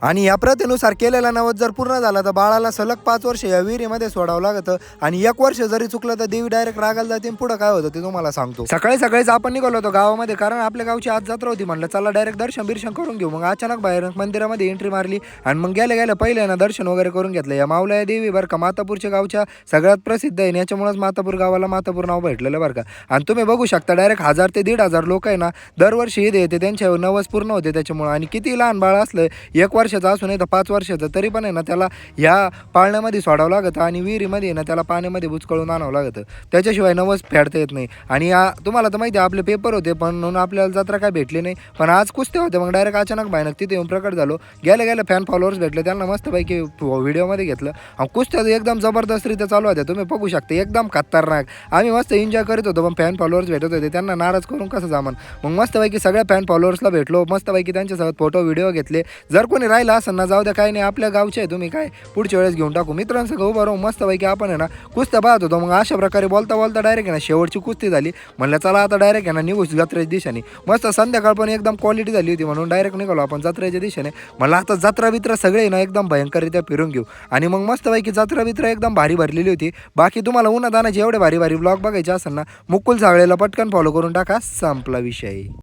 आणि या प्रथेनुसार केलेला नवस जर पूर्ण झाला तर बाळाला सलग 5 वर्ष या विहिरीमध्ये सोडावं लागतं आणि 1 वर्ष जरी चुकलं तर देवी डायरेक्ट रागाला जाते. पुढं काय होतं ते तुम्हाला सांगतो. सकाळी सकाळीच आपण निघालो होतो गावामध्ये, कारण आपल्या गावची आज जत्रा होती. म्हणलं चला डायरेक्ट दर्शन बिर्शन करून घेऊ. मग अचानक बाहेर मंदिरामध्ये एंट्री मारली आणि मग गेल्या गेल्या पहिले ना दर्शन वगैरे करून घेतलं. या माऊल्या देवी बरं का, मातापूरच्या गावच्या सगळ्यात प्रसिद्ध आहे. याच्यामुळेच मातापूर गावाला मातापूर नाव भेटलेलं बरं का. आणि तुम्ही बघू शकता डायरेक्ट 1000 ते 1500 लोक आहे ना दरवर्षी ईद येते, त्यांच्या नवस पूर्ण होते त्याच्यामुळं. आणि किती लहान बाळ असलं 1 वर्षाचं असू नाही तर 5 वर्षाचं, तरी पण आहे ना त्याला ह्या पाळण्यामध्ये सोडावं लागतं आणि विहिरीमध्ये ना त्याला पाण्यामध्ये बुचकळून आणावं लागतं. त्याच्याशिवाय नवस फेडता येत नाही. आणि तुम्हाला तर माहिती आहे आपले पेपर होते पण म्हणून आपल्याला जत्रा काय भेटली नाही. पण आज कुस्त्या होते, मग डायरेक्ट अचानक भयानक तिथे येऊन प्रकट झालो. गेल्या गेल्या फॅन फॉलोअर्स भेटले, त्यांना मस्तपैकी व्हिडिओमध्ये घेतलं. कुस्त्या एकदम जबरदस्तरित्या चालू होत्या, तुम्ही बघू शकता एकदम खतरनाक. आम्ही मस्त एन्जॉय करत होतो, पण फॅन फॉलोअर्स भेटत होते, त्यांना नाराज करून कसं जामन. मग मस्तपैकी सगळ्या फॅन फॉलोअर्सला भेटलो, मस्तपैकी त्यांच्यासोबत फोटो व्हिडिओ घेतले. जर कोणी राहिला असेल ना जाऊ द्या, काही नाही, आपल्या गावचे आहे, तुम्ही काय पुढच्या वेळेस घेऊन टाकू. मित्रांसह उभं राहून मस्तपैकी आपण आहे ना कुस्त्या पाहत होतो. मग अशा प्रकारे बोलता बोलता डायरेक्ट आहे ना शेवटची कुस्ती झाली. म्हणलं चला आता डायरेक्ट आहे ना निघू जत्रेच्या दिशेने. मस्त संध्याकाळ पण एकदम क्वालिटी झाली होती म्हणून डायरेक्ट निघालो आपण जत्रेच्या दिशेने. म्हणलं आता जत्रा बित्रा सगळे ना एकदम भयंकररित्या फिरून घेऊ. आणि मग मस्तपैकी जत्रा बित्रा एकदम भारी भरलेली होती. बाकी तुम्हाला उन्हातानाचे एवढे भारी भारी ब्लॉग बघायचे असेल ना मुकुल सागळेला पटकन फॉलो करून टाका. संपला विषय.